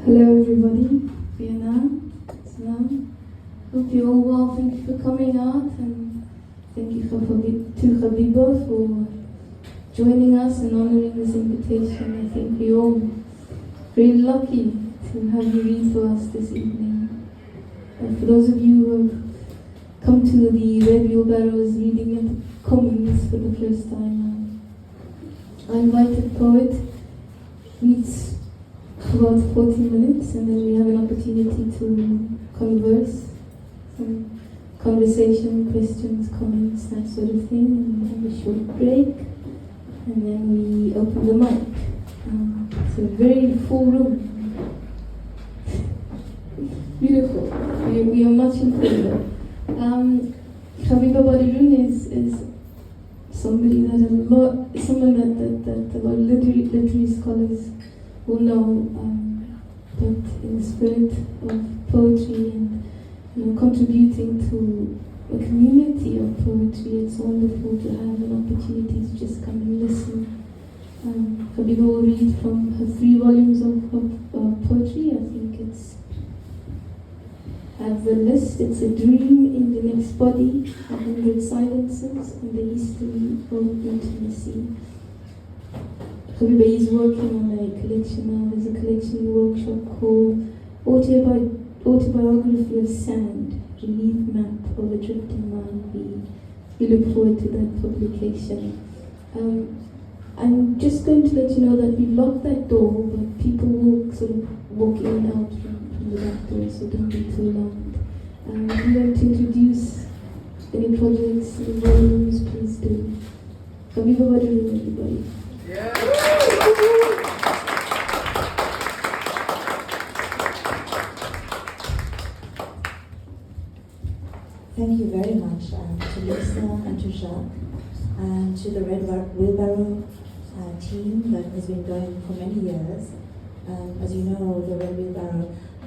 Hello everybody, Vietnam, Islam. Hope you're all well. Thank you for coming out, and thank you to Gabeba for joining us and honoring this invitation. I think we're all very lucky to have you read for us this evening. For those of you who have come to the Red Wheelbarrow's reading at the Commons for the first time, our invited poet reads about 40 minutes, and then we have an opportunity to converse, some conversation, questions, comments, that sort of thing, and we have a short break, and then we open the mic. It's a very full room. Beautiful. We are much in favor. Gabeba Baderoon is somebody that a lot of literary scholars will know, but in the spirit of poetry and contributing to a community of poetry, it's wonderful to have an opportunity to just come and listen. Gabeba will read from her 3 volumes of poetry. I think it's the list. It's A Dream in the Next Body, 100 Silences, and the History of Intimacy. Gabeba is working on a collection now. There's a collection workshop called Autobiography of Sand, Relief Map of a Drifting Mind. We look forward to that publication. I'm just going to let you know that we've locked that door, but people will sort of walk in and out from the back door, so don't be too alarmed. If you want to introduce any projects, any volumes, please do. Gabeba Baderoon, everybody. Thank you very much to Lisa and to Jacques and to the Red Wheelbarrow team that has been going for many years. As you know, the Red Wheelbarrow, I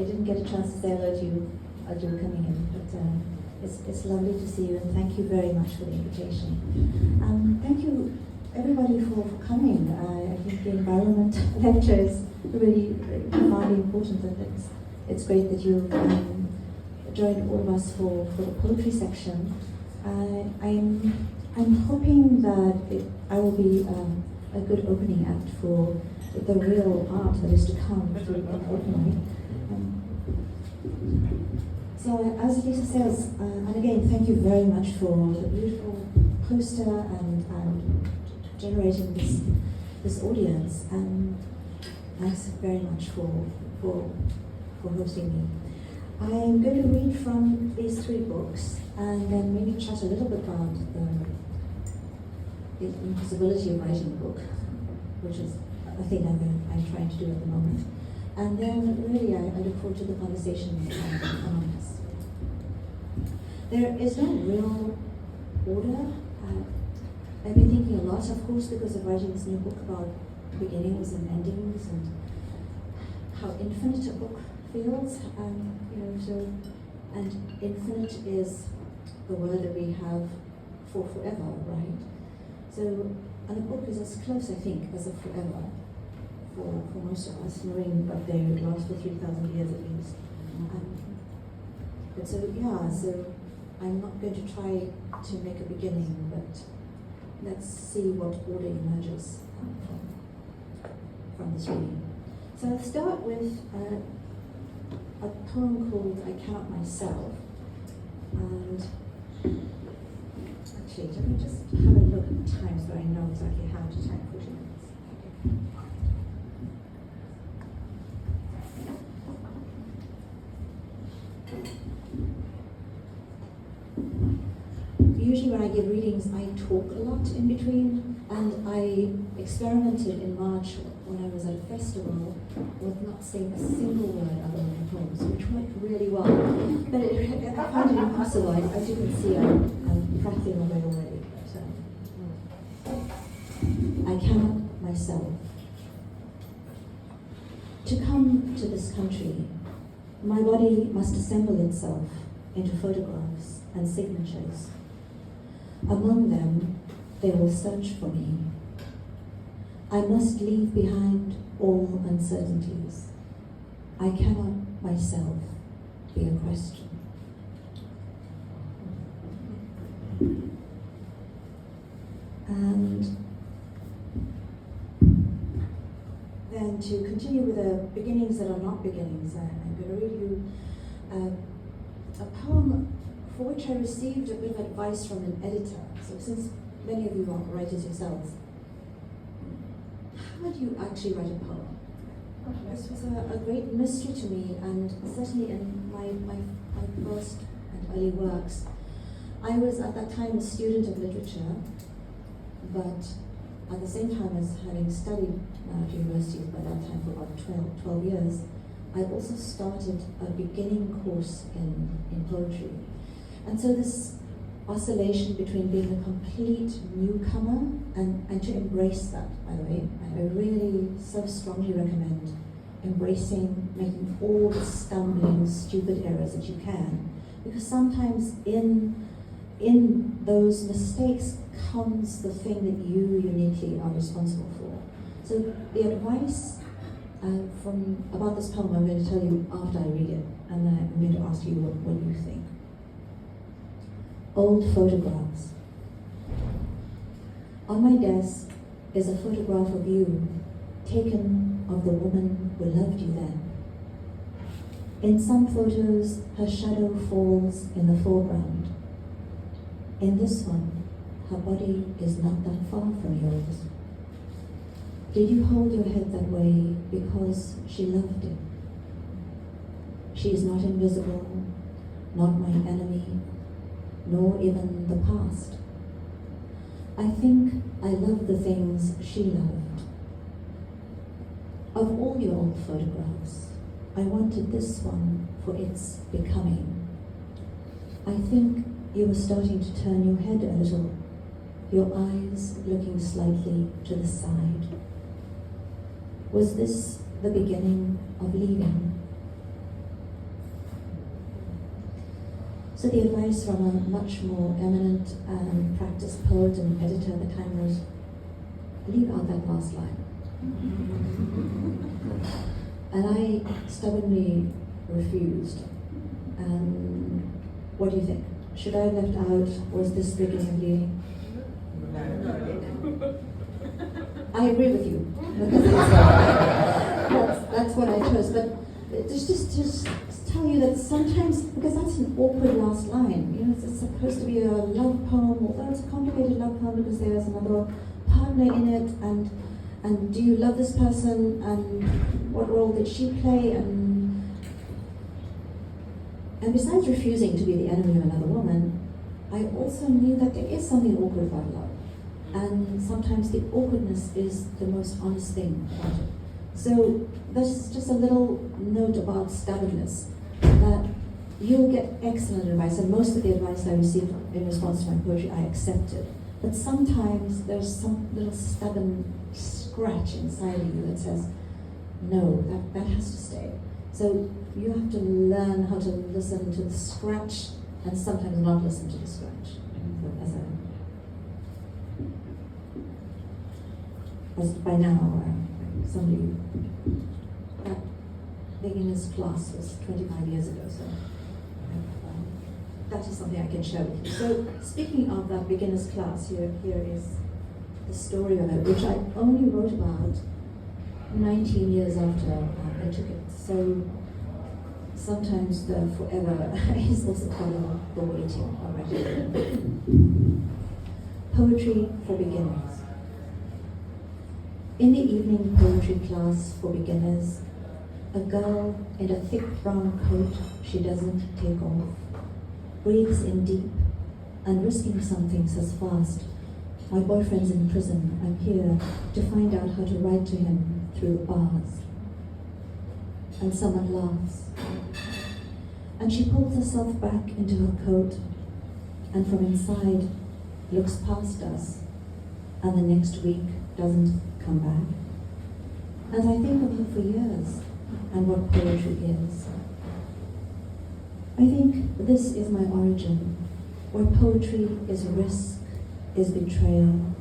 didn't get a chance to say hello to you as you were coming in, but it's lovely to see you, and thank you very much for the invitation. Thank you everybody for coming. I think the environment lecture is really profoundly important, and it's great that you joined all of us for the poetry section. I'm hoping that I will be a good opening act for the real art that is to come through an open mic. So as Lisa says, and again, thank you very much for the beautiful poster and generating this audience, and thanks very much for hosting me. I'm going to read from these 3 books and then maybe chat a little bit about the impossibility of writing a book, which is a thing I'm trying to do at the moment. And then really I look forward to the conversation among us. There is no real order. I've been thinking a lot, of course, because of writing this new book about beginnings and endings and how infinite a book feels. And infinite is the word that we have for forever, right? So, and a book is as close, I think, as a forever for most of us, knowing that they would last for 3,000 years at least. But so I'm not going to try to make a beginning, but let's see what order emerges from this reading. So I'll start with a poem called I Cannot Myself. And actually, let me just have a look at the time so I know exactly how to time 40 minutes. Usually when I give readings, I talk a lot in between, and I experimented in March when I was at a festival with not saying a single word other than poems, which went really well. But I found it impossible. As you can see, I'm prattling away already. So, I cannot myself. To come to this country, my body must assemble itself into photographs and signatures. Among them, they will search for me. I must leave behind all uncertainties, I cannot myself be a question. And then to continue with the beginnings that are not beginnings, I'm going to read you a poem for which I received a bit of advice from an editor. So since many of you are writers yourselves, how do you actually write a poem? This was a great mystery to me, and certainly in my first and early works. I was at that time a student of literature, but at the same time as having studied at university by that time for about 12 years, I also started a beginning course in poetry. And so this oscillation between being a complete newcomer and to embrace that, by the way, I really so strongly recommend embracing, making all the stumbling, stupid errors that you can, because sometimes in those mistakes comes the thing that you uniquely are responsible for. So the advice about this poem I'm going to tell you after I read it, and then I'm going to ask you what you think. Old photographs. On my desk is a photograph of you, taken of the woman who loved you then. In some photos, her shadow falls in the foreground. In this one, her body is not that far from yours. Did you hold your head that way because she loved it? She is not invisible, not my enemy, nor even the past. I think I love the things she loved. Of all your old photographs, I wanted this one for its becoming. I think you were starting to turn your head a little, your eyes looking slightly to the side. Was this the beginning of leaving? So the advice from a much more eminent and practiced poet and editor at the time was, leave out that last line. And I stubbornly refused. And what do you think? Should I have left out, was this the beginning of leaving? I agree with you. That's what I chose. But just tell you that sometimes, because that's an awkward last line, you know, it's supposed to be a love poem, although it's a complicated love poem because there's another partner in it, and do you love this person, and what role did she play, and besides refusing to be the enemy of another woman, I also knew that there is something awkward about love. And sometimes the awkwardness is the most honest thing about it. So that's just a little note about stubbornness, that you'll get excellent advice, and most of the advice I received in response to my poetry I accepted. But sometimes there's some little stubborn scratch inside of you that says, no, that has to stay. So you have to learn how to listen to the scratch and sometimes not listen to the scratch. As by now, somebody, that beginner's class was 25 years ago, so that is something I can share with you. So speaking of that beginner's class, here is the story of it, which I only wrote about 19 years after I took it. So sometimes the forever is also part of the waiting already. Poetry for beginners. In the evening poetry class for beginners, a girl in a thick brown coat she doesn't take off breathes in deep and risking something says fast, my boyfriend's in prison, I'm here to find out how to write to him through the bars. And someone laughs. And she pulls herself back into her coat and from inside looks past us, and the next week doesn't come back. And I think of her for years and what poetry is. I think this is my origin, where poetry is risk, is betrayal,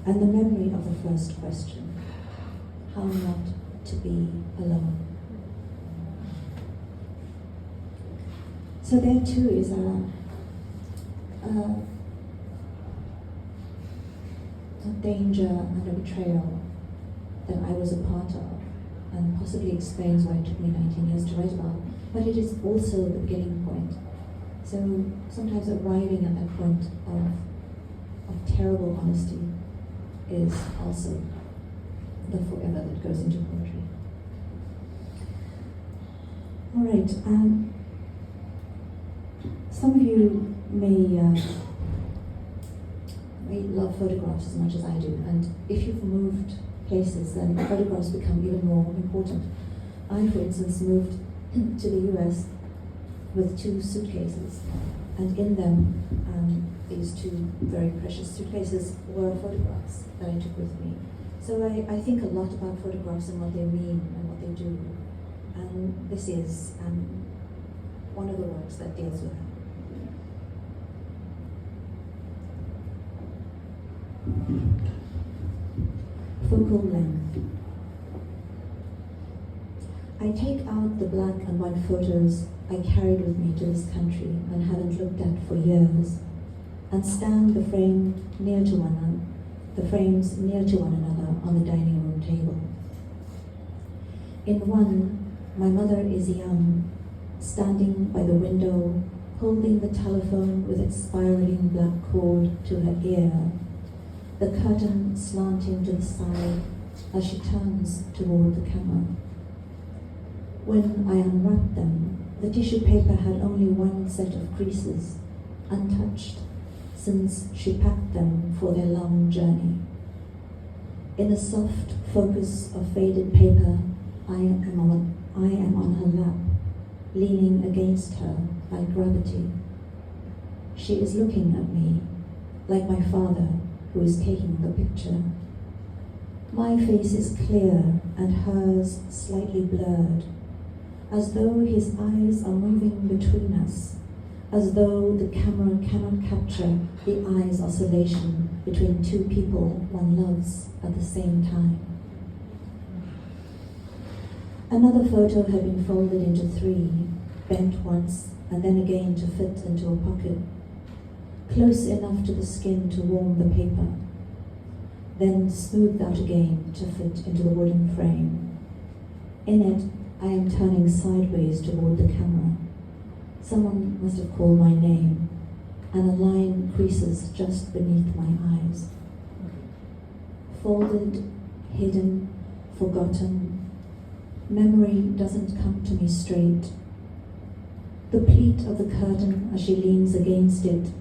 and the memory of the first question, how not to be alone. So there too is a danger and a betrayal that I was a part of, and possibly explains why it took me 19 years to write about. But it is also the beginning point. So sometimes arriving at that point of terrible honesty is also the forever that goes into poetry. All right. Some of you may love photographs as much as I do, and if you've moved places, then photographs become even more important. I, for instance, moved to the US with 2 suitcases, and in them, these 2 very precious suitcases were photographs that I took with me. So I think a lot about photographs and what they mean and what they do, and this is one of the works that deals with that. Focal length. I take out the black and white photos I carried with me to this country and haven't looked at for years, and stand the frames near to one another on the dining room table. In one, my mother is young, standing by the window, holding the telephone with its spiraling black cord to her ear, the curtain slanting to the side as she turns toward the camera. When I unwrapped them, the tissue paper had only one set of creases, untouched, since she packed them for their long journey. In the soft focus of faded paper, I am on her lap, leaning against her like gravity. She is looking at me, like my father, who is taking the picture. My face is clear and hers slightly blurred, as though his eyes are moving between us, as though the camera cannot capture the eye's oscillation between 2 people one loves at the same time. Another photo had been folded into 3, bent once and then again to fit into a pocket, close enough to the skin to warm the paper, then smoothed out again to fit into the wooden frame. In it, I am turning sideways toward the camera. Someone must have called my name, and a line creases just beneath my eyes. Folded, hidden, forgotten, memory doesn't come to me straight. The pleat of the curtain as she leans against it,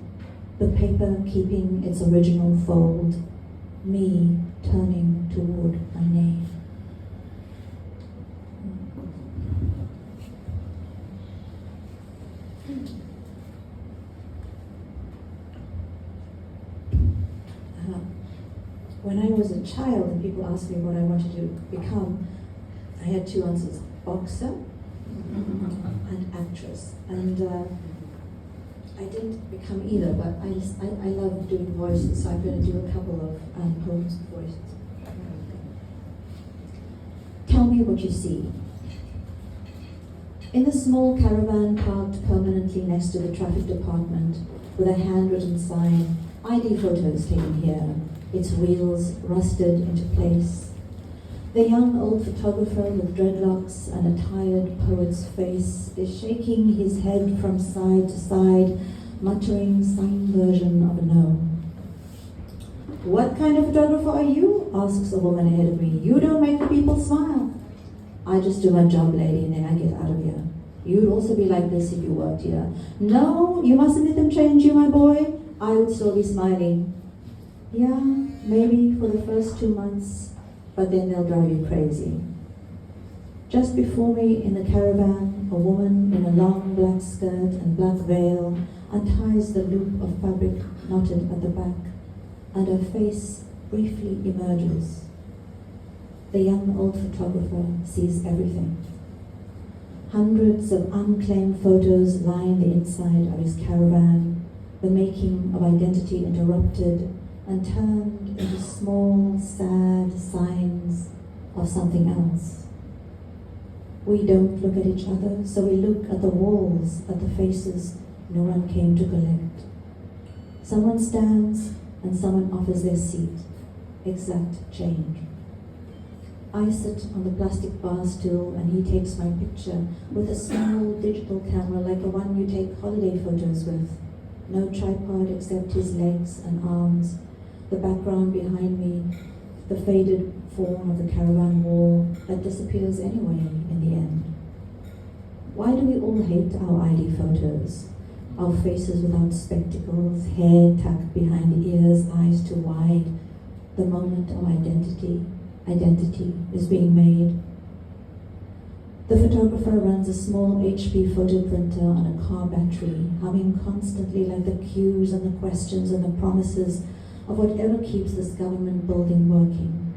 the paper keeping its original fold, me turning toward my name. When I was a child and people asked me what I wanted to become, I had 2 answers: boxer and actress. And I didn't become either, but I love doing voices, so I'm going to do a couple of poems with voices. Tell me what you see. In the small caravan parked permanently next to the traffic department, with a handwritten sign, ID photos taken here, its wheels rusted into place. The young old photographer with dreadlocks and a tired poet's face is shaking his head from side to side, muttering some version of a no. What kind of photographer are you? Asks a woman ahead of me. You don't make the people smile. I just do my job, lady, and then I get out of here. You'd also be like this if you worked here. No, you mustn't let them change you, my boy. I would still be smiling. Yeah, maybe for the first 2 months, but then they'll drive you crazy. Just before me in the caravan, a woman in a long black skirt and black veil unties the loop of fabric knotted at the back, and her face briefly emerges. The young old photographer sees everything. Hundreds of unclaimed photos line the inside of his caravan, the making of identity interrupted and turned into small, sad signs of something else. We don't look at each other, so we look at the walls, at the faces no one came to collect. Someone stands and someone offers their seat. Exact change. I sit on the plastic bar stool and he takes my picture with a small digital camera like the one you take holiday photos with. No tripod except his legs and arms, the background behind me, the faded form of the caravan wall that disappears anyway in the end. Why do we all hate our ID photos? Our faces without spectacles, hair tucked behind the ears, eyes too wide. The moment of identity is being made. The photographer runs a small HP photo printer on a car battery, humming constantly like the cues and the questions and the promises of whatever keeps this government building working.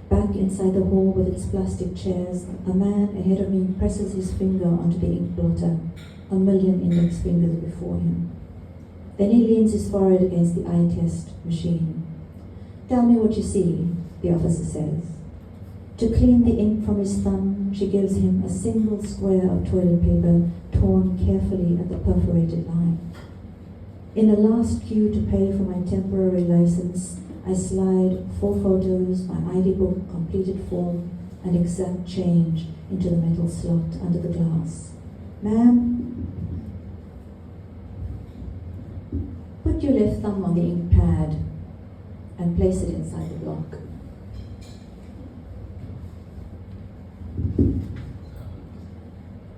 Back inside the hall with its plastic chairs, a man ahead of me presses his finger onto the ink blotter, a million index fingers before him. Then he leans his forehead against the eye test machine. "Tell me what you see," the officer says. To clean the ink from his thumb, she gives him a single square of toilet paper torn carefully at the perforated line. In the last queue to pay for my temporary license, I slide 4 photos, my ID book, completed form, and exact change into the metal slot under the glass. "Ma'am, put your left thumb on the ink pad and place it inside the block."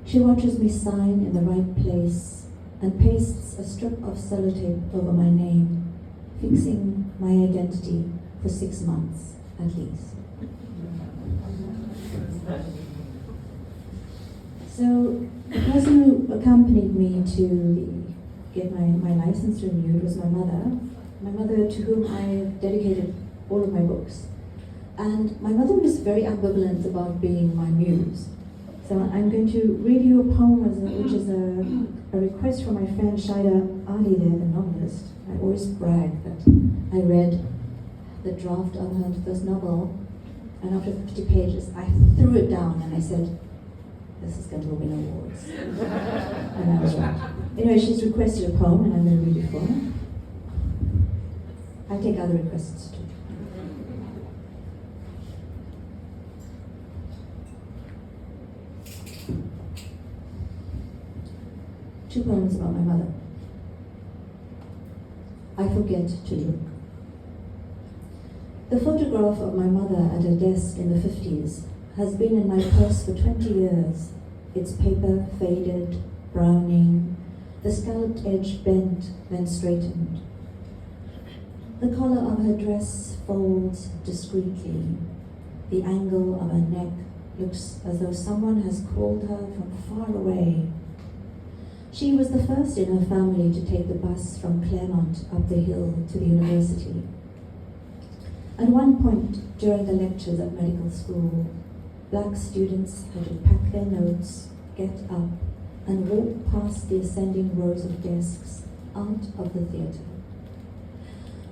She watches me sign in the right place and pastes a strip of sellotape over my name, fixing my identity for 6 months at least. So the person who accompanied me to get my license renewed was my mother to whom I dedicated all of my books. And my mother was very ambivalent about being my muse. So I'm going to read you a poem which is a request from my friend Shaida Ali there, the novelist. I always brag that I read the draft of her first novel, and after 50 pages I threw it down and I said, "This is going to win awards." And I was right. Anyway, she's requested a poem and I'm going to read it for her. I'll take other requests too. Two poems about my mother. I forget to look. The photograph of my mother at her desk in the 50s has been in my purse for 20 years. Its paper faded, browning, the scalloped edge bent, then straightened. The collar of her dress folds discreetly. The angle of her neck looks as though someone has called her from far away. She was the first in her family to take the bus from Claremont up the hill to the university. At one point during the lectures at medical school, black students had to pack their notes, get up, and walk past the ascending rows of desks out of the theatre.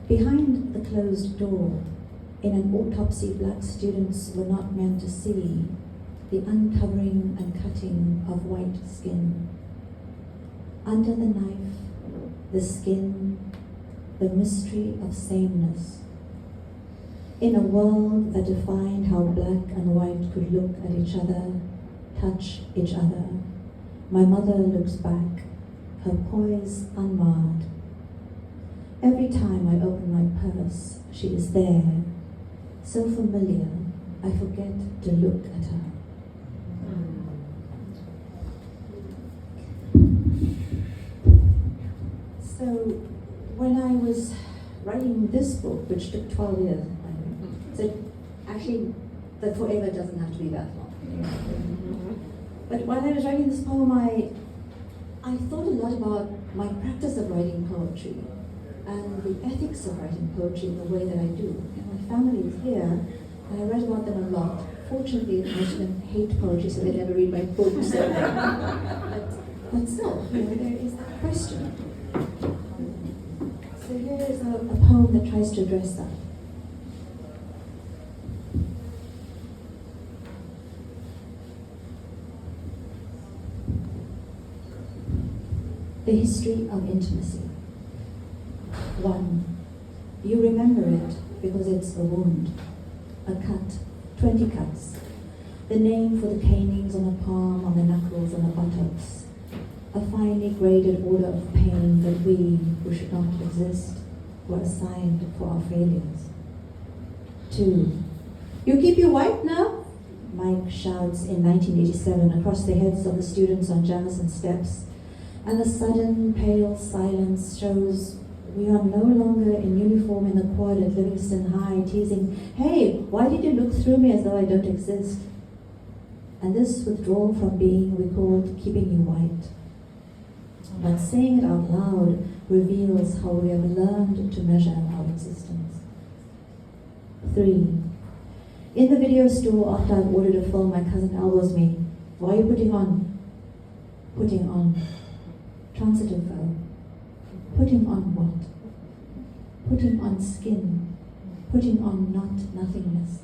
Behind the closed door, in an autopsy black students were not meant to see, the uncovering and cutting of white skin. Under the knife, the skin, the mystery of sameness. In a world that defined how black and white could look at each other, touch each other, my mother looks back, her poise unmarred. Every time I open my purse, she is there, so familiar, I forget to look at her. So when I was writing this book, which took 12 years, by the way, so actually the forever doesn't have to be that long. But while I was writing this poem, I thought a lot about my practice of writing poetry and the ethics of writing poetry in the way that I do. And my family is here, and I read about them a lot. Fortunately, most of them hate poetry, so they never read my books. But still, there is that question. So here is a poem that tries to address that. The history of intimacy. 1. You remember it because it's a wound, a cut, 20 cuts, the name for the canings on the palm, on the knuckles, on the buttocks, a finely graded order of pain that we, who should not exist, were assigned for our failures. 2. You keep your white now? Mike shouts in 1987 across the heads of the students on Jamison steps, and the sudden pale silence shows we are no longer in uniform in the quad at Livingston High, teasing, "Hey, why did you look through me as though I don't exist?" And this withdrawal from being we called keeping you white. But saying it out loud reveals how we have learned to measure our existence. 3. In the video store, after I've ordered a film, my cousin elbows me. "Why are you putting on?" Putting on. Transitive verb. Putting on what? Putting on skin. Putting on not nothingness.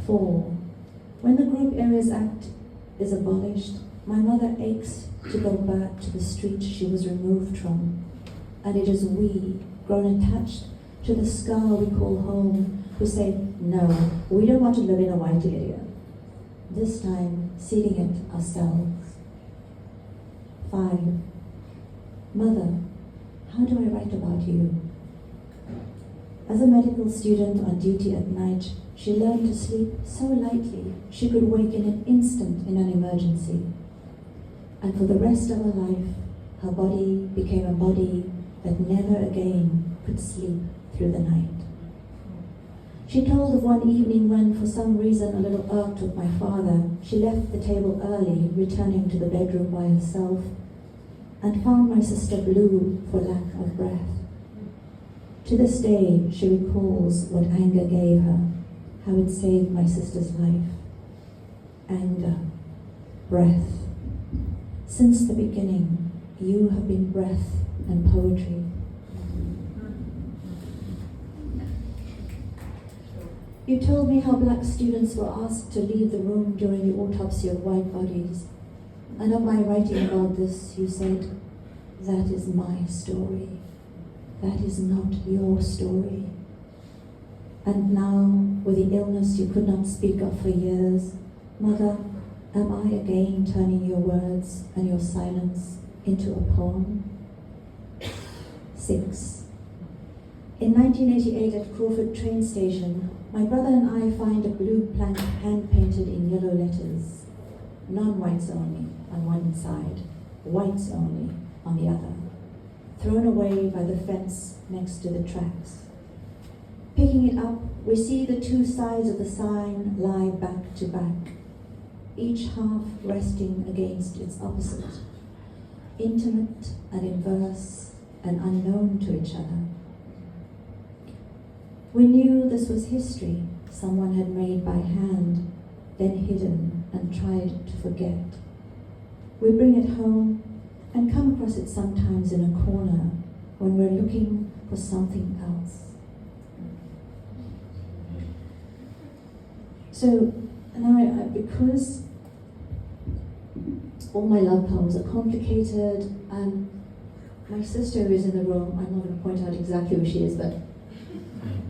4. When the Group Areas Act is abolished, my mother aches to go back to the street she was removed from. And it is we, grown attached to the scar we call home, who say, "No, we don't want to live in a white area." This time, seating it ourselves. 5. Mother, how do I write about you? As a medical student on duty at night, she learned to sleep so lightly she could wake in an instant in an emergency. And for the rest of her life, her body became a body that never again could sleep through the night. She told of one evening when, for some reason a little irked with my father, she left the table early, returning to the bedroom by herself, and found my sister blue for lack of breath. To this day, she recalls what anger gave her, how it saved my sister's life. Anger, breath. Since the beginning, you have been breath and poetry. You told me how black students were asked to leave the room during the autopsy of white bodies. And of my writing about this, you said, "That is my story. That is not your story." And now, with the illness you could not speak of for years, Mother, am I again turning your words and your silence into a poem? 6. In 1988 at Crawford train station, my brother and I find a blue plank hand-painted in yellow letters. Non-whites only on one side, whites only on the other, thrown away by the fence next to the tracks. Picking it up, we see the two sides of the sign lie back to back, each half resting against its opposite, intimate and inverse and unknown to each other. We knew this was history someone had made by hand, then hidden and tried to forget. We bring it home and come across it sometimes in a corner when we're looking for something else. So now, because all my love poems are complicated, and my sister who is in the room, I'm not going to point out exactly where she is, but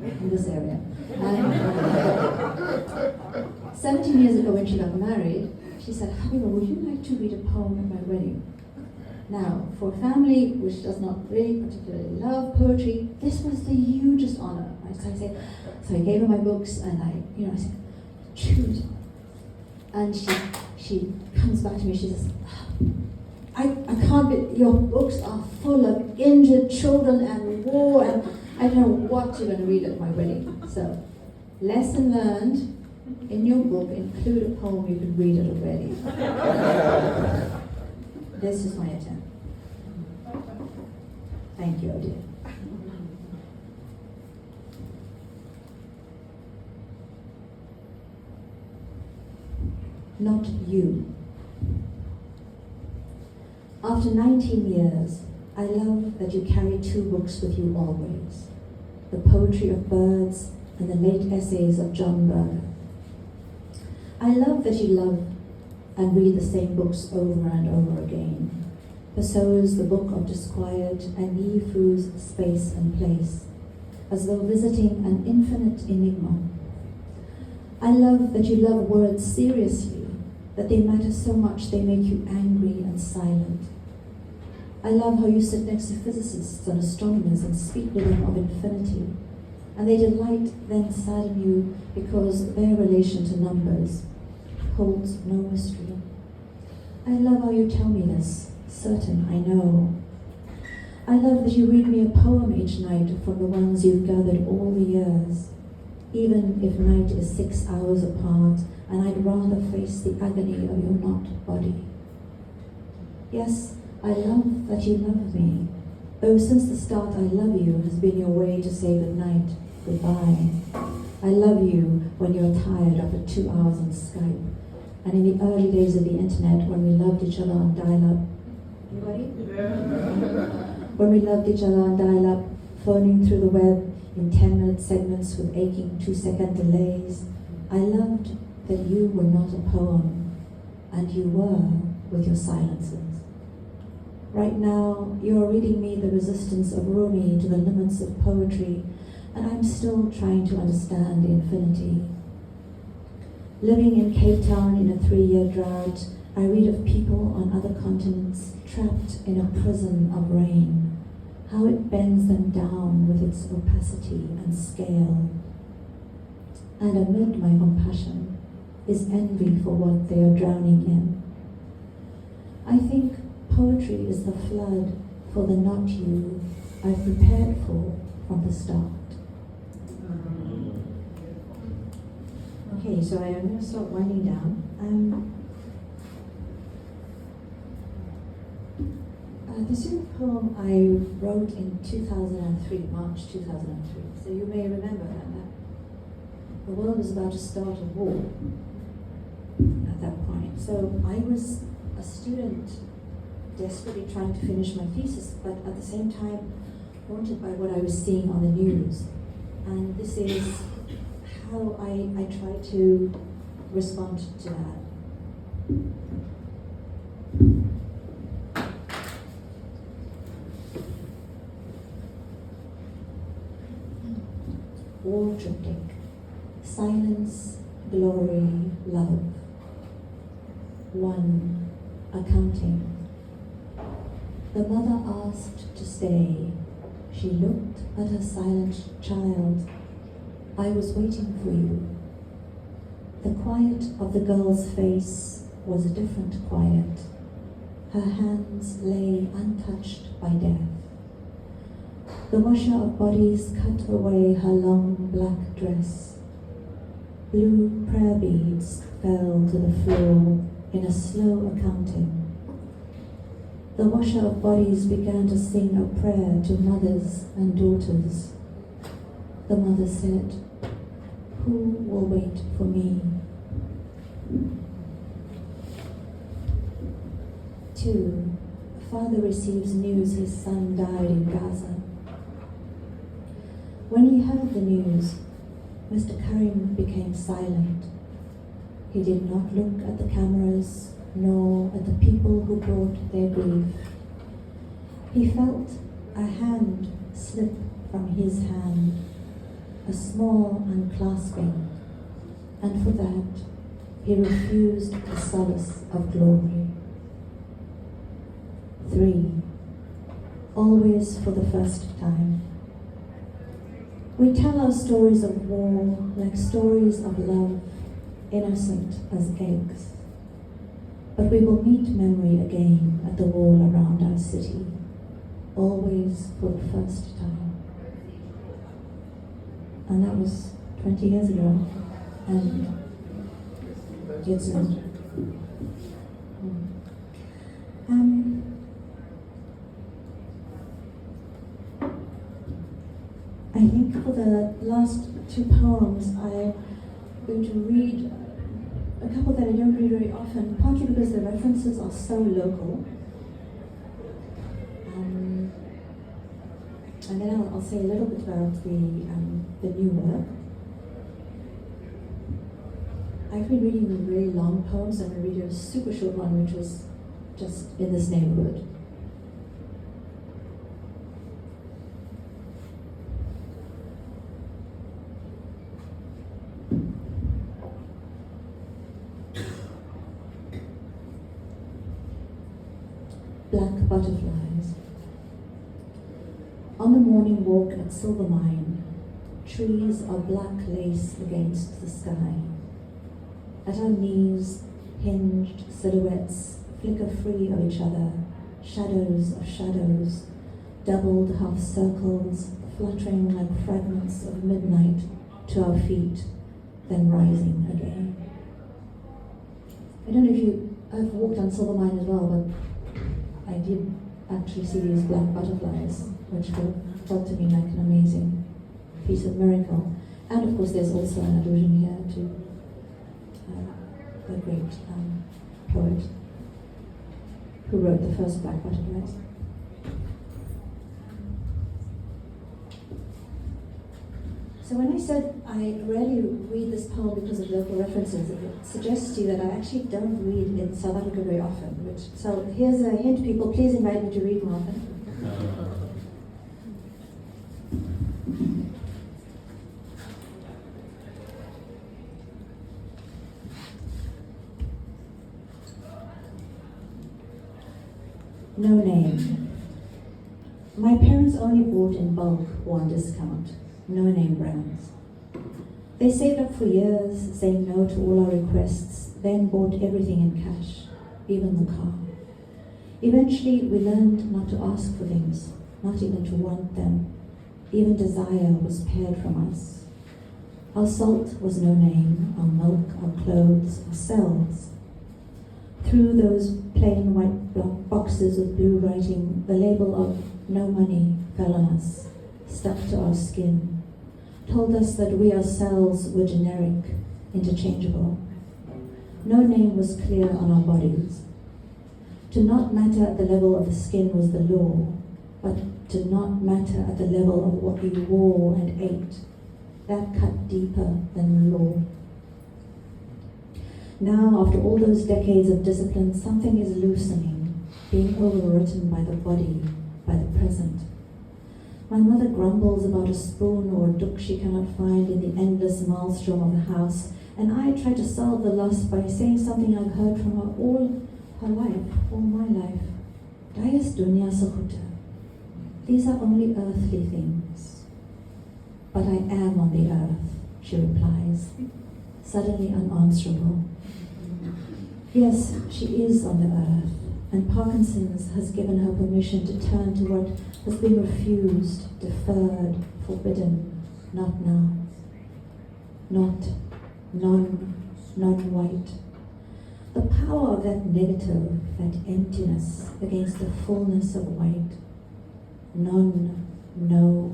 in this area. 17 years ago when she got married, she said, "Habiba, would you like to read a poem at my wedding?" Now, for a family which does not really particularly love poetry, this was the hugest honor. So I gave her my books, and I said, "Choose." And she comes back to me, she says, I can't be, your books are full of injured children and war, and I don't know what you're going to read at my wedding. So, lesson learned, in your book, include a poem you could read at a wedding. This is my attempt. Thank you, dear. Not you. After 19 years, I love that you carry two books with you always, the poetry of birds and the late essays of John Berger. I love that you love and read the same books over and over again, Pessoa's The Book of Disquiet, and Yi Fu's Space and Place, as though visiting an infinite enigma. I love that you love words seriously, that they matter so much they make you angry and silent. I love how you sit next to physicists and astronomers and speak with them of infinity, and they delight then sadden you because their relation to numbers holds no mystery. I love how you tell me this, certain I know. I love that you read me a poem each night from the ones you've gathered all the years, even if night is 6 hours apart, and I'd rather face the agony of your not body. Yes, I love that you love me, though since the start I love you has been your way to say goodnight, goodbye. I love you when you're tired after 2 hours on Skype, and in the early days of the internet when we loved each other on dial-up. Anybody? When we loved each other on dial-up, phoning through the web in 10-minute segments with aching 2-second delays. I loved that you were not a poem, and you were with your silences. Right now, you are reading me the resistance of Rumi to the limits of poetry, and I'm still trying to understand infinity. Living in Cape Town in a 3-year drought, I read of people on other continents trapped in a prison of rain, how it bends them down with its opacity and scale. And amid my compassion is envy for what they are drowning in. I think poetry is the flood for the not you I've prepared for from the start. Okay, so I'm going to start winding down. This is a poem I wrote in 2003, March 2003. So you may remember that the world was about to start a war at that point. So I was a student desperately trying to finish my thesis, but at the same time haunted by what I was seeing on the news. And this is how I try to respond to that. War triptych: silence, glory, love. 1. Accounting. The mother asked to stay. She looked at her silent child. I was waiting for you. The quiet of the girl's face was a different quiet. Her hands lay untouched by death. The washer of bodies cut away her long black dress. Blue prayer beads fell to the floor in a slow accounting. The washer of bodies began to sing a prayer to mothers and daughters. The mother said, "Who will wait for me?" 2. Father receives news his son died in Gaza. When he heard the news, Mr. Karim became silent. He did not look at the cameras, nor at the people who brought their grief. He felt a hand slip from his hand, a small unclasping, and for that he refused the solace of glory. 3. Always for the first time. We tell our stories of war like stories of love, innocent as eggs. But we will meet memory again at the wall around our city, always for the first time. And that was 20 years ago, and it's I think for the last 2 poems, I'm going to read a couple that I don't read very often, partly because the references are so local. And then I'll say a little bit about the new work. I've been reading the really long poems. I'm going to read you a super short one, which was just in this neighborhood. butterflies. On the morning walk at Silvermine, trees are black lace against the sky. At our knees, hinged silhouettes flicker free of each other, shadows of shadows, doubled half circles, fluttering like fragments of midnight to our feet, then rising again. I don't know if I've walked on Silvermine as well, but I did actually see these black butterflies, which felt to me like an amazing piece of miracle. And of course there's also an allusion here to a great poet who wrote the first black butterflies. So when I said I rarely read this poem because of local references, it suggests to you that I actually don't read in South Africa very often. So here's a hint, people, please invite me to read more often. No name. My parents only bought in bulk or on discount. No name brands. They saved up for years, saying no to all our requests, then bought everything in cash, even the car. Eventually, we learned not to ask for things, not even to want them. Even desire was pared from us. Our salt was no name, our milk, our clothes, our cells. Through those plain white boxes with blue writing, the label of no money fell on us, stuck to our skin, told us that we ourselves were generic, interchangeable. No name was clear on our bodies. To not matter at the level of the skin was the law, but to not matter at the level of what we wore and ate, that cut deeper than the law. Now, after all those decades of discipline, something is loosening, being overwritten by the body, by the present. My mother grumbles about a spoon or a duck she cannot find in the endless maelstrom of the house, and I try to solve the loss by saying something I've heard from her all her life, all my life. Dayas dunya sakuta. These are only earthly things. But I am on the earth, she replies, suddenly unanswerable. Yes, she is on the earth, and Parkinson's has given her permission to turn to what has been refused, deferred, forbidden, not now. Not, non-white. The power of that negative, that emptiness against the fullness of white. No.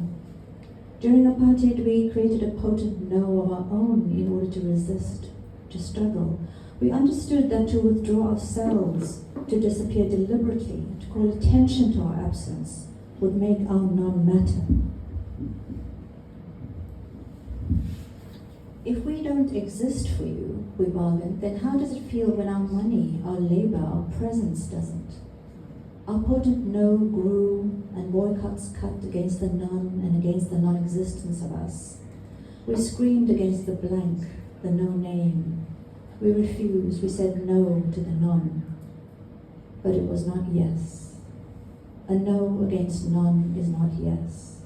During apartheid, we created a potent no of our own in order to resist, to struggle. We understood that to withdraw ourselves, to disappear deliberately, to call attention to our absence, would make our non-matter. If we don't exist for you, we bargained, then how does it feel when our money, our labor, our presence doesn't? Our potent no grew, and boycotts cut against the none and against the non-existence of us. We screamed against the blank, the no name. We refused, we said no to the none. But it was not yes. A no against none is not yes.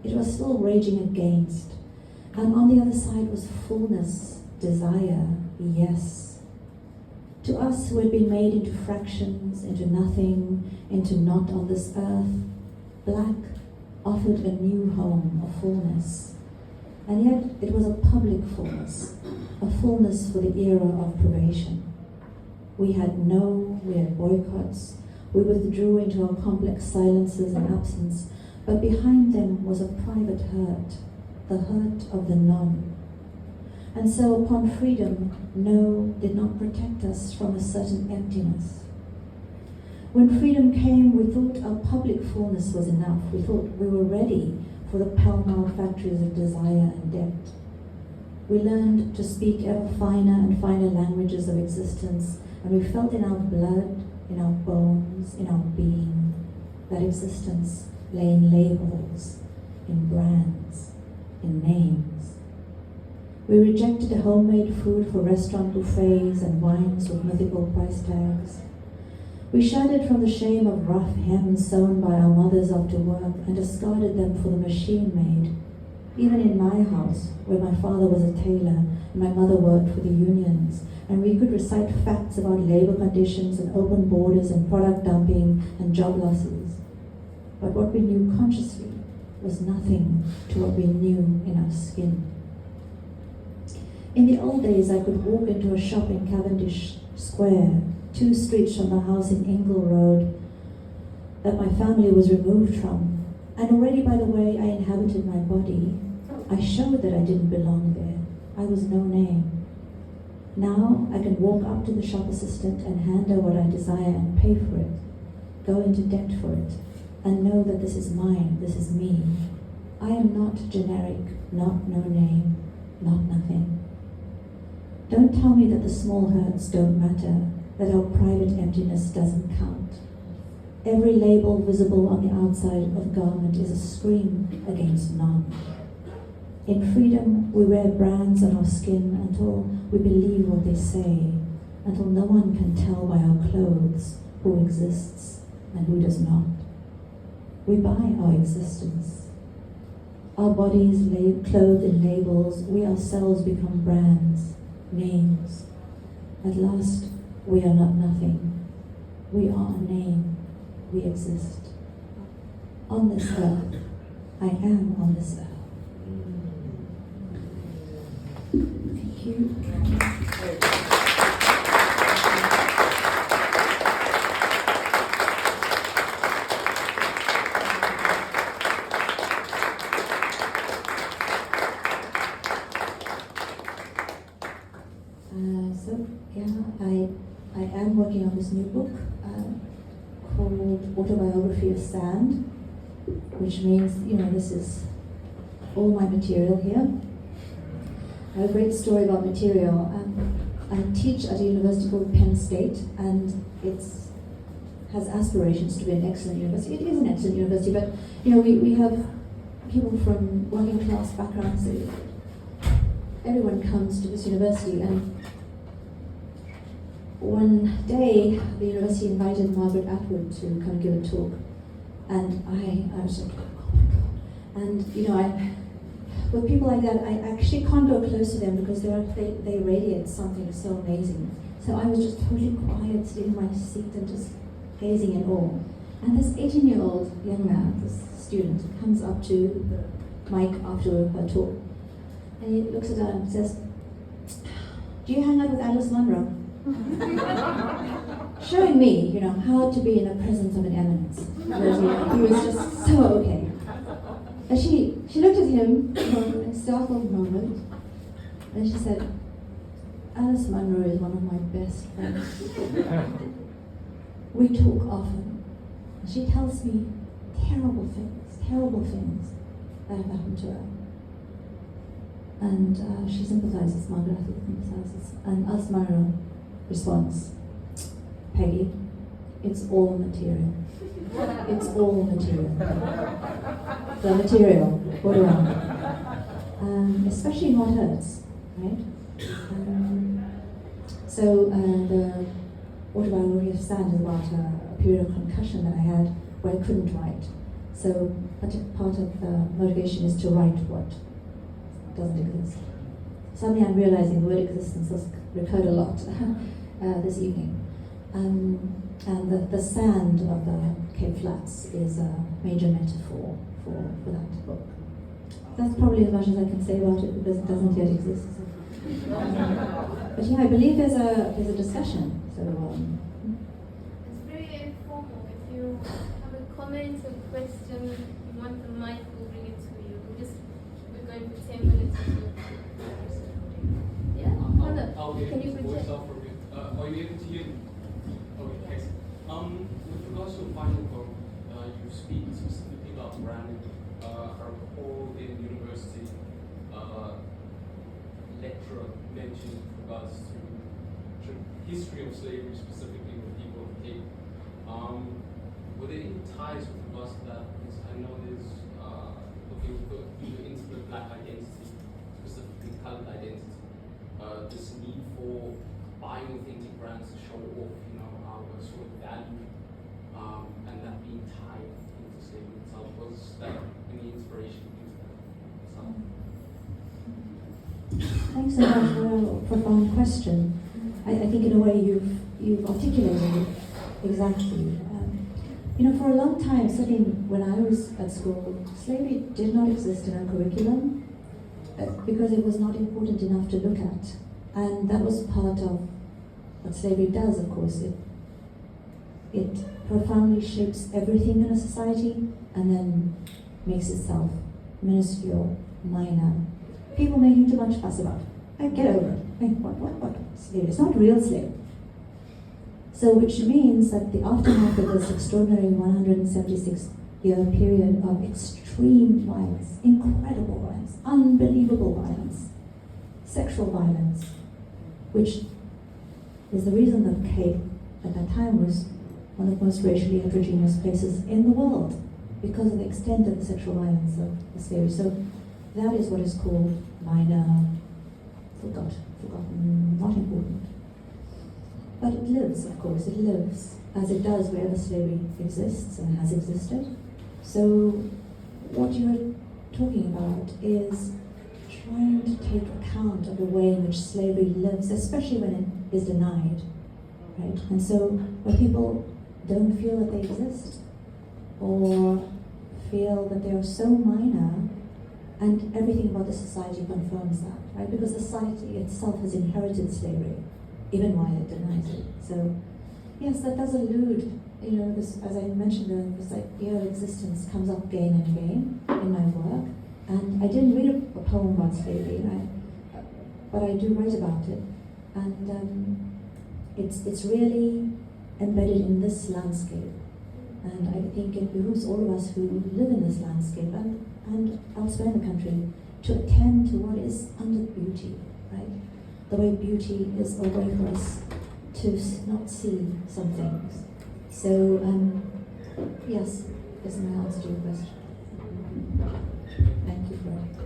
It was still raging against. And on the other side was fullness, desire, yes. To us who had been made into fractions, into nothing, into not on this earth, black offered a new home, a fullness. And yet it was a public fullness, a fullness for the era of privation. We had no, we had boycotts, we withdrew into our complex silences and absence, but behind them was a private hurt, the hurt of the none. And so upon freedom, no did not protect us from a certain emptiness. When freedom came, we thought our public fullness was enough. We thought we were ready for the pell-mell factories of desire and debt. We learned to speak ever finer and finer languages of existence, and we felt in our blood, in our bones, in our being, that existence lay in labels, in brands, in names. We rejected homemade food for restaurant buffets and wines with mythical price tags. We shuddered from the shame of rough hems sewn by our mothers after work and discarded them for the machine made. Even in my house, where my father was a tailor and my mother worked for the unions, and we could recite facts about labor conditions and open borders and product dumping and job losses. But what we knew consciously was nothing to what we knew in our skin. In the old days, I could walk into a shop in Cavendish Square, 2 streets from the house in Ingle Road that my family was removed from. And already by the way I inhabited my body, I showed that I didn't belong there. I was no name. Now I can walk up to the shop assistant and hand her what I desire and pay for it, go into debt for it, and know that this is mine, this is me. I am not generic, not no name, not nothing. Don't tell me that the small hurts don't matter, that our private emptiness doesn't count. Every label visible on the outside of a garment is a scream against none. In freedom, we wear brands on our skin until we believe what they say, until no one can tell by our clothes who exists and who does not. We buy our existence. Our bodies clothed in labels, we ourselves become brands, names. At last, we are not nothing. We are a name. We exist. On this earth, I am on this earth. Thank you. I am working on this new book called Autobiography of Sand, which means, this is all my material here. I have a great story about material. I teach at a university called Penn State, and it has aspirations to be an excellent university. It is an excellent university, but we have people from working class backgrounds. Everyone comes to this university, and one day the university invited Margaret Atwood to come give a talk, and I was like, oh my god! And with people like that, I actually can't go close to them because they radiate something so amazing. So I was just totally quiet, sitting in my seat and just gazing in awe. And this 18-year-old young man, this student, comes up to the mic after her talk, and he looks at her and says, "Do you hang out with Alice Munro?" Showing me, how to be in the presence of an eminence. He was just so okay. And she looked at him for a startled moment, and she said, "Alice Munro is one of my best friends. We talk often. She tells me terrible things that have happened to her. And she sympathizes, Margaret Atwood sympathizes. And Alice Munro responds, Peggy, it's all material. It's all material. The material, all around. Especially what hurts, right? So the autobiography of Sand is about a period of concussion that I had where I couldn't write. So part of the motivation is to write what doesn't exist. Suddenly I'm realizing the word existence has recurred a lot this evening. And the sand of the Cape Flats is a major metaphor for that book. That's probably as much as I can say about it because it doesn't yet exist. But yeah, I believe there's a discussion. So it's very informal. If you have a comment or question, you want the mic, we'll bring it to you. We're going for 10 minutes or so. Yeah, can you project? Are you able to hear me? Okay, excellent. With regards to the final book, you speak specifically about branding. Our whole in university lecturer mentioned with regards to history of slavery, specifically with people of the Cape. Were there any ties with regards to that? Because I know there's looking into the black identity, specifically colored identity, this need for buying authentic brands to show off, our sort of value, and that being tied into slavery itself. Was that any inspiration into that itself? Thanks so much for a profound question. I think in a way you've articulated it exactly. For a long time, certainly when I was at school, slavery did not exist in our curriculum because it was not important enough to look at. And that was part of what slavery does, of course. It profoundly shapes everything in a society and then makes itself minuscule, minor. People making too much fuss about it. Get over it. What? Slavery. It's not real slavery. So which means that the aftermath of this extraordinary 176-year period of extreme violence, incredible violence, unbelievable violence, sexual violence, which is the reason that Cape at that time was one of the most racially heterogeneous places in the world, because of the extent of the sexual violence of the slavery. So that is what is called minor, forgotten, not important. But it lives, of course, it lives, as it does wherever slavery exists and has existed. So what you're talking about is trying to take account of the way in which slavery lives, especially when it is denied, right? And so when people don't feel that they exist, or feel that they are so minor, and everything about the society confirms that, right? Because the society itself has inherited slavery, even while it denies it. So, yes, that does allude, this, as I mentioned, this idea of existence comes up again and again in my work. And I didn't read a poem about slavery, but I do write about it. And it's really embedded in this landscape. And I think it behooves all of us who live in this landscape and elsewhere in the country to attend to what is under beauty, right? The way beauty is a way for us to not see some things. So, yes, is my answer to your question. Thank you for it.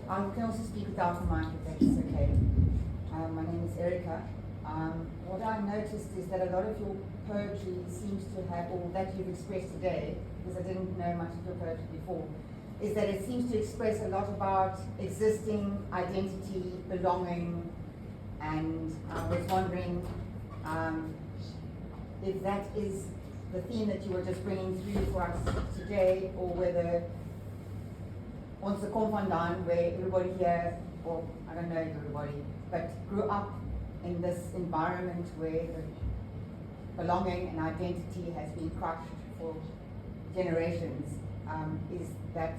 I can also speak without a mic if that's okay. My name is Erica. What I noticed is that a lot of your poetry seems to have, or that you've expressed today, because I didn't know much of your poetry before, is that it seems to express a lot about existing identity, belonging, and I was wondering if that is the theme that you were just bringing through for us today, or whether ons kom vandaan, where everybody here, or I don't know everybody, but grew up in this environment where the belonging and identity has been crushed for generations. Is that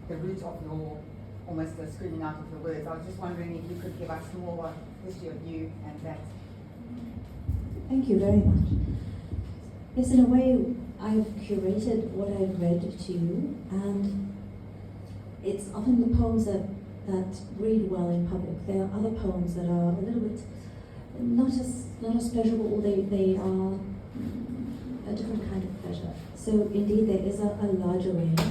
the root of your, almost a screaming out of your words? I was just wondering if you could give us more history of you and that. Thank you very much. Yes, in a way, I've curated what I've read to you, and it's often the poems that read well in public. There are other poems that are a little bit not as pleasurable, or they are a different kind of pleasure. So indeed, there is a larger range.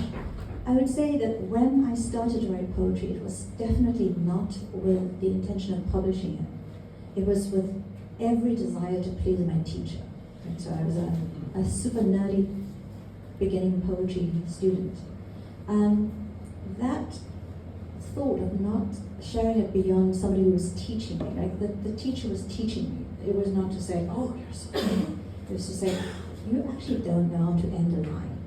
I would say that when I started to write poetry, it was definitely not with the intention of publishing it. It was with every desire to please my teacher. And so I was a super nerdy beginning poetry student. That thought of not sharing it beyond somebody who was teaching me, like the teacher was teaching me. It was not to say, oh, you're so good. It was to say, you actually don't know how to end a line.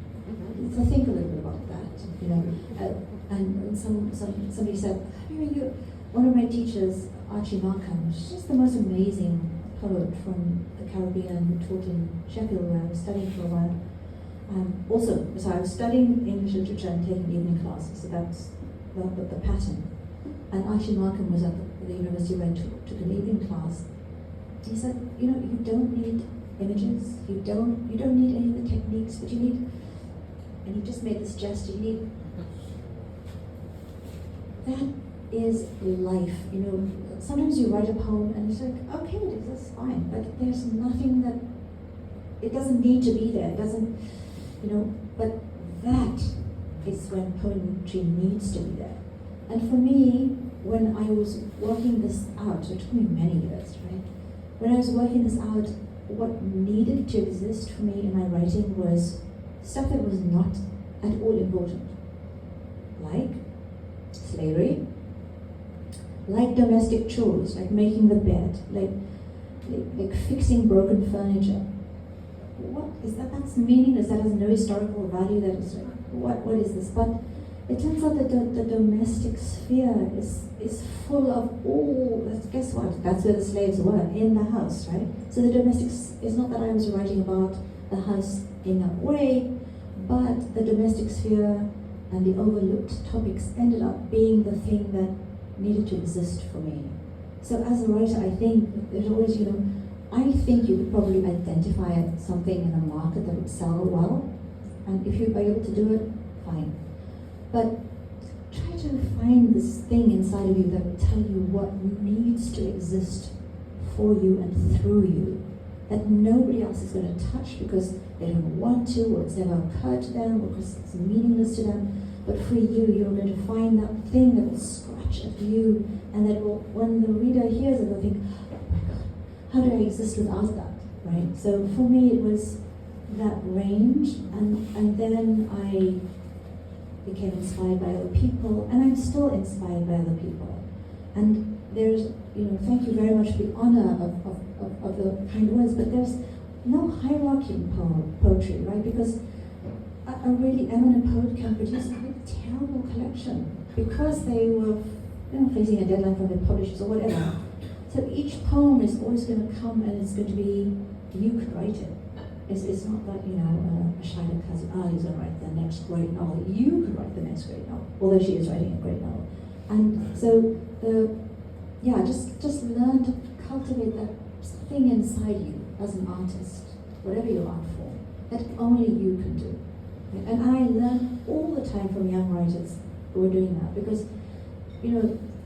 So think a little bit about that, and somebody said, one of my teachers, Archie Markham, she's just the most amazing poet from the Caribbean, who taught in Sheffield, where I was studying for a while. So I was studying English literature and taking evening classes, so that's the pattern. And Archie Markham was at the university where I took an evening class. He said, you don't need images, you don't need any of the techniques, but you need, and he just made this gesture, that is life. Sometimes you write a poem and it's like, okay, this is fine, but there's nothing that, it doesn't need to be there, it doesn't, but that is when poetry needs to be there. And for me, when I was working this out, so it took me many years, right? When I was working this out, what needed to exist for me in my writing was stuff that was not at all important. Like slavery, like domestic chores, like making the bed, like fixing broken furniture. What is that? That's meaningless. That has no historical value. That is like, what is this? But it turns out that the domestic sphere is full of all. Guess what? That's where the slaves were, in the house, right? So the domestic is not that I was writing about the house in a way, but the domestic sphere and the overlooked topics ended up being the thing that needed to exist for me. So as a writer, I think there's always, I think you could probably identify something in a market that would sell well, and if you are able to do it, fine. But try to find this thing inside of you that will tell you what needs to exist for you and through you, that nobody else is going to touch because they don't want to, or it's never occurred to them, or because it's meaningless to them. But for you, you're going to find that thing that will scratch at you, and that will, when the reader hears it, they'll think, oh my God, how do I exist without that, right? So for me, it was that range, and then I became inspired by other people, and I'm still inspired by other people. And there's, thank you very much for the honor of the kind words, but there's no hierarchy in poetry, right? Because a really eminent poet can produce a terrible collection because they were facing a deadline from their publishers or whatever. So each poem is always going to come and it's going to be, you could write it. It's not that, Shaila Kazi Ali is going to write the next great novel. You could write the next great novel, although she is writing a great novel. And so, just learn to cultivate that thing inside you as an artist, whatever your art form, that only you can do. Right? And I learn all the time from young writers who are doing that, because,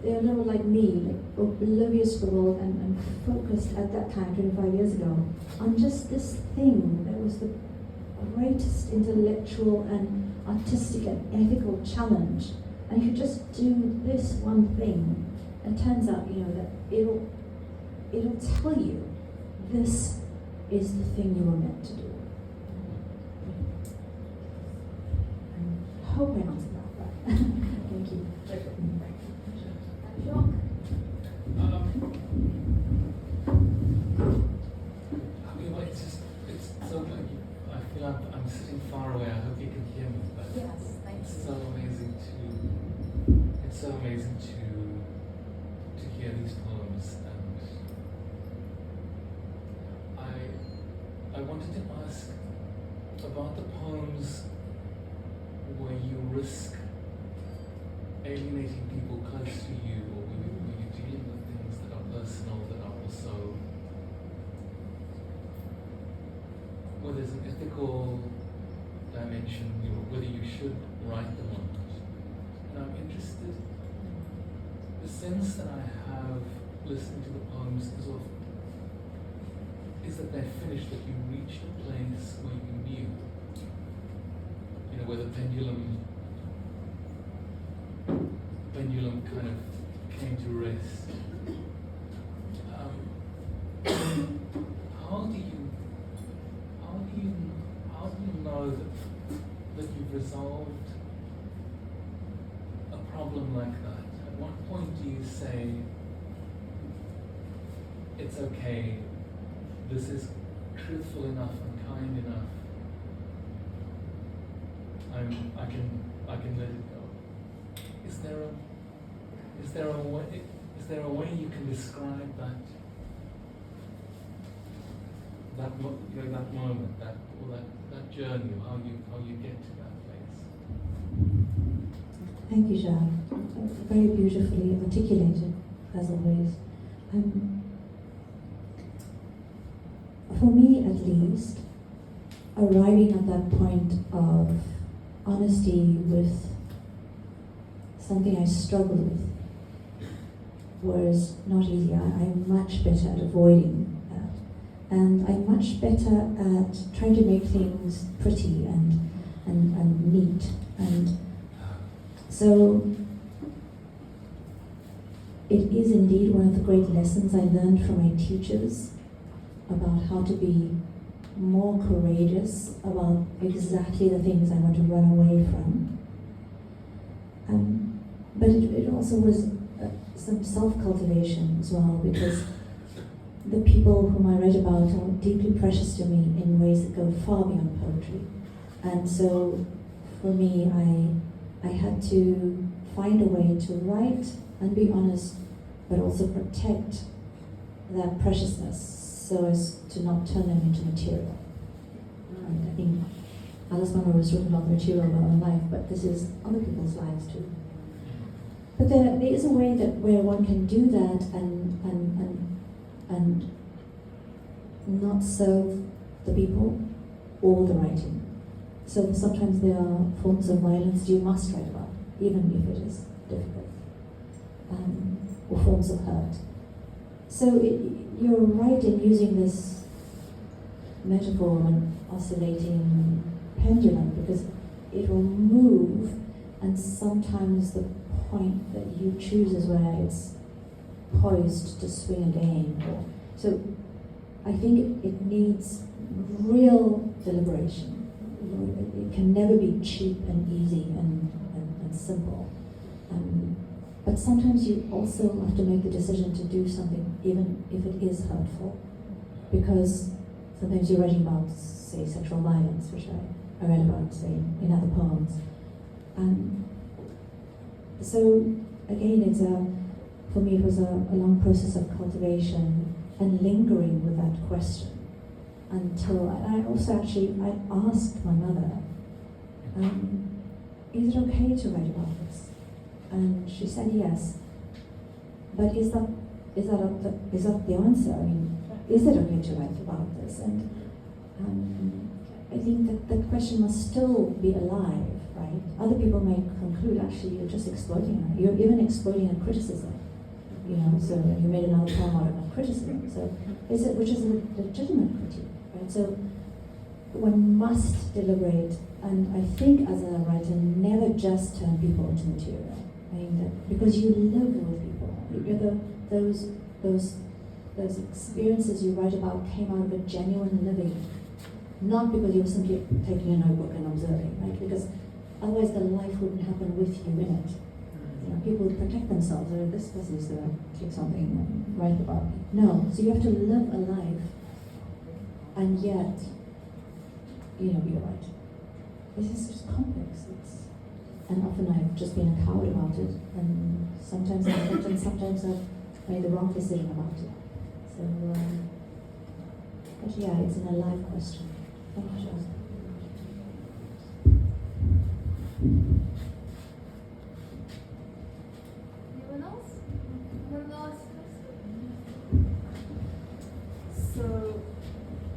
they're a little like me, like oblivious to the world and focused at that time, 25 years ago, on just this thing that was the greatest intellectual and artistic and ethical challenge. And if you just do this one thing, it turns out, that it'll tell you this is the thing you were meant to do. I hope I answered that. Thank you. It's so like, I feel I'm sitting far away. I hope you can hear me. But Yes, thank you. it's so amazing to hear these poems, and I wanted to ask about the poems where you risk alienating people close to you, or when you're dealing with things that are personal, that are also, where there's an ethical dimension, whether you should write them or not. And I'm interested, the sense that I have listening to the poems is that they're finished, that you reached a place where you knew, where the pendulum kind of came to rest. How do you know that you've resolved a problem like that? At what point do you say, it's okay, this is truthful enough and kind enough, I can let it go? Is there a way you can describe that moment, that journey, how you get to that place? Thank you, Jean. Very beautifully articulated, as always. For me, at least, arriving at that point of honesty with something I struggled with was not easy. I'm much better at avoiding that. And I'm much better at trying to make things pretty and and neat. And so it is indeed one of the great lessons I learned from my teachers about how to be more courageous about exactly the things I want to run away from. But it also was some self-cultivation as well, because the people whom I read about are deeply precious to me in ways that go far beyond poetry. And so for me, I had to find a way to write and be honest, but also protect that preciousness so as to not turn them into material. And I think Alice Munro was talking about the material of our own life, but this is other people's lives too. But there is a way that where one can do that and not serve the people or the writing. So sometimes there are forms of violence you must write about, even if it is difficult, or forms of hurt. So you're right in using this metaphor of an oscillating pendulum, because it will move, and sometimes the point that you choose is where it's poised to swing again. So I think it needs real deliberation. It can never be cheap and easy and simple. But sometimes you also have to make the decision to do something, even if it is hurtful. Because sometimes you're writing about, say, sexual violence, which I read about, say, in other poems. So again, for me it was a long process of cultivation and lingering with that question until I asked my mother, is it okay to write about this? And she said yes. But is that the answer? I mean, is it okay to write about this? And I think that the question must still be alive, right? Other people may conclude, actually, you're just exploiting her. You're even exploiting a criticism, so you made another poem out of a criticism. So which is a legitimate critique, right? So one must deliberate, and I think as a writer, never just turn people into material. I mean, because you live with people. Those experiences you write about came out of a genuine living, not because you were simply taking a notebook and observing, right? Because otherwise the life wouldn't happen with you in it. People would protect themselves. This person is going to take something and write about it. No, so you have to live a life, and yet, be right. This is just complex. And often I've just been a coward about it, and sometimes I've made the wrong decision about it. So, but yeah, it's an alive question. Thank you, Shaz. Anyone else? One last So,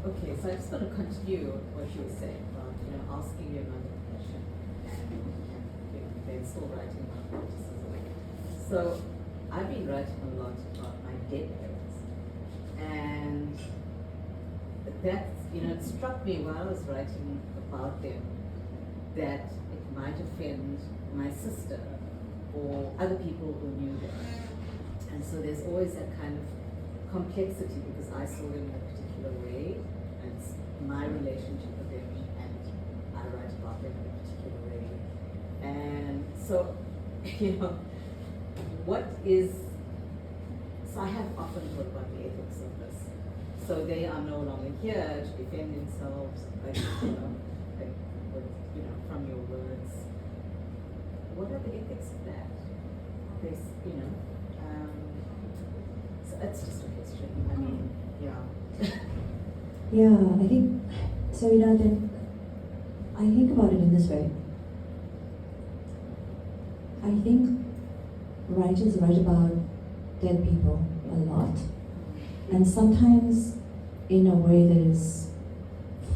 okay, so I just want to continue what you were saying about, asking your another question, and then still writing about criticism. So, I've been writing a lot about my dead parents, and that, it struck me while I was writing about them that it might offend my sister or other people who knew them. And so there's always that kind of complexity, because I saw them in a particular way, and it's my relationship with them, and I write about them in a particular way. And so, so I have often thought about the ethics of this. So they are no longer here to defend themselves, from your words. What are the ethics of that? So it's just a question. I mean, yeah. Yeah, I think so. Then I think about it in this way. I think writers write about dead people a lot, and sometimes in a way that is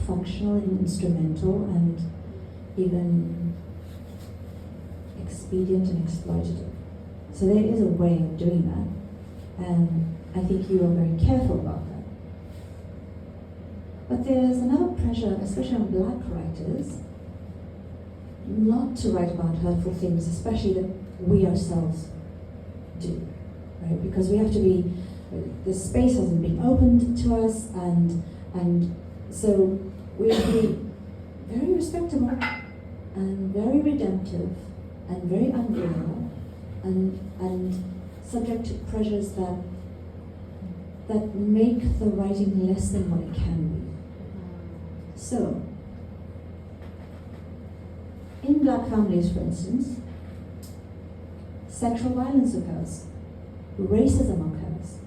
functional and instrumental and even expedient and exploitative. So there is a way of doing that, and I think you are very careful about that. But there's another pressure, especially on black writers, not to write about hurtful things, especially that we ourselves do, right? Because we have to be, the space hasn't been opened to us, and so we have to be very respectable and very redemptive and very unreal and subject to pressures that make the writing less than what it can be. So, in black families, for instance, sexual violence occurs, racism occurs,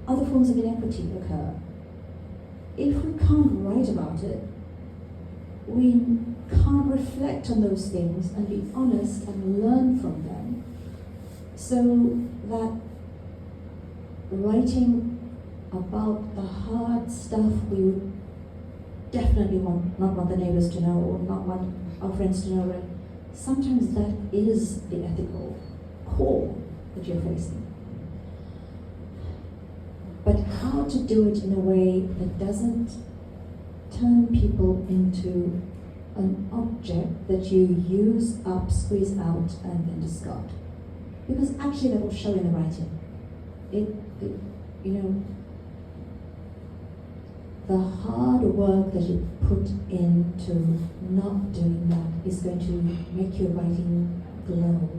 other forms of inequity occur. If we can't write about it, we can't reflect on those things and be honest and learn from them, so that writing about the hard stuff we would definitely not want the neighbors to know or not want our friends to know, right? Sometimes that is the ethical core that you're facing. But how to do it in a way that doesn't turn people into an object that you use up, squeeze out, and then discard. Because actually that will show in the writing. The hard work that you put into not doing that is going to make your writing glow.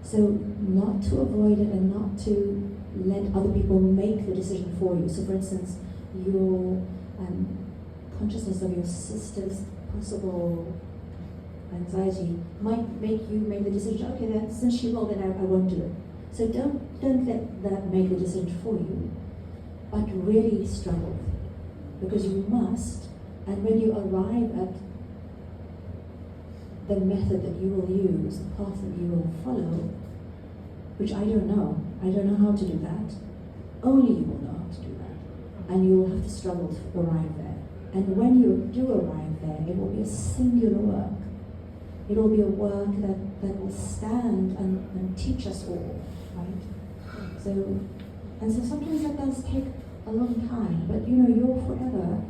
So not to avoid it and not to let other people make the decision for you. So for instance, your consciousness of your sister's possible anxiety might make you make the decision, okay, then since she will, then I won't do it. So don't let that make the decision for you, but really struggle, because you must. And when you arrive at the method that you will use, the path that you will follow, which I don't know how to do that. Only you will know how to do that, and you will have to struggle to arrive there. And when you do arrive there, it will be a singular work. It will be a work that will stand and teach us all, right? So sometimes that does take a long time, but you're forever.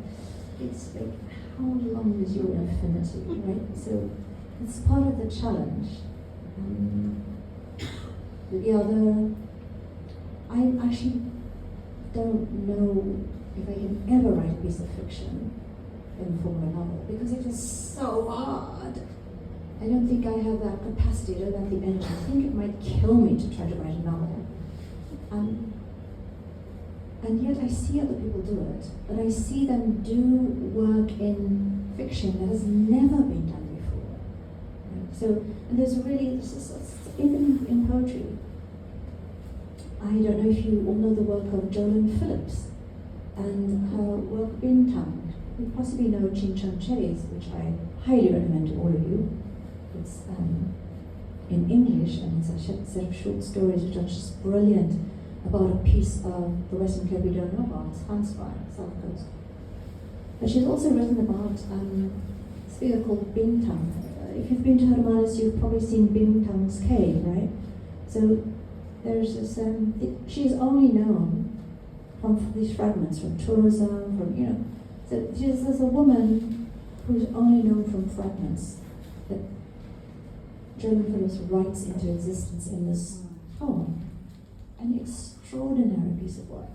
It's like, how long is your infinity, right? So it's part of the challenge. I actually don't know if I can ever write a piece of fiction in the form of a novel, because it is so hard. I don't think I have that capacity, I don't have the energy. I think it might kill me to try to write a novel. And yet I see other people do it, but I see them do work in fiction that has never been done before. Right? So, and there's really, in poetry, I don't know if you all know the work of Jolyn Phillips and her work Bintang. You possibly know Chin Chang Cherries, which I highly recommend to all of you. It's in English, and it's a set of short stories which are just brilliant, about a piece of the Western Cape we don't know about, Handspire, South Coast. But she's also written about this figure called Bintang. If you've been to Hermanus, you've probably seen Bintang's cave, right? So there's this, she is only known from these fragments, from tourism, so there's a woman who's only known from fragments that Jolyn Phillips writes into existence in this poem. An extraordinary piece of work.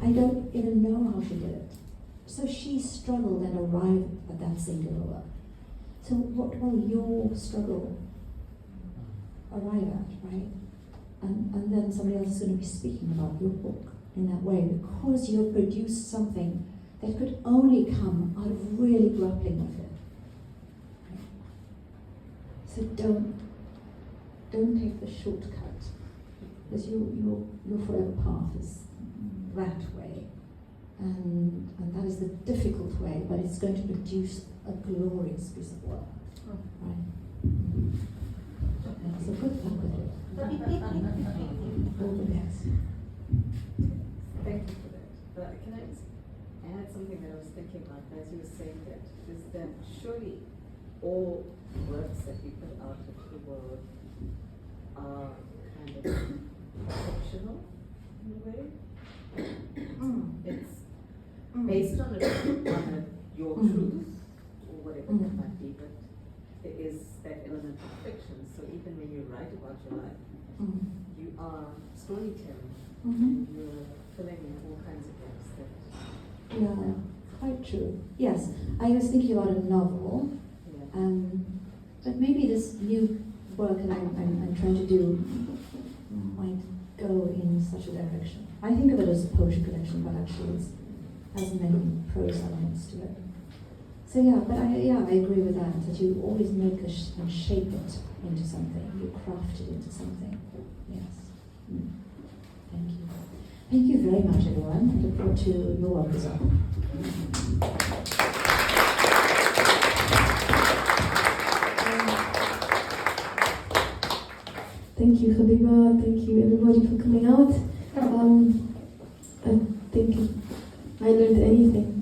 I don't even know how she did it. So she struggled and arrived at that singular work. So what will your struggle arrive at, right? And then somebody else is going to be speaking about your book in that way, because you have produced something that could only come out of really grappling with it. Right? So don't take the shortcut, because your forever path is that way, and that is the difficult way, but it's going to produce a glorious piece of work, right? So good luck with it. All the best. Thank you for that. But can I just add something that I was thinking about as you were saying that, is that surely all works that we put out into the world are kind of fictional in a way. It's based on your truth, whatever Mm. that might be, but there is that element of fiction. So even when you write about your life, Mm. you are storytelling, Mhm. and you're filling in all kinds of gaps that, Yeah, quite true. Yes, I was thinking about a novel, yeah. but maybe this new work that I'm trying to do might go in such a direction. I think of it as a poetry collection, but actually it has many prose elements to it. So yeah, but I agree with that you always make and shape it into something. You craft it into something. Yes. Mm. Thank you. Thank you very much, everyone. I look forward to your work as well. Thank you, Gabeba. Thank you, everybody, for coming out. I think I learned anything.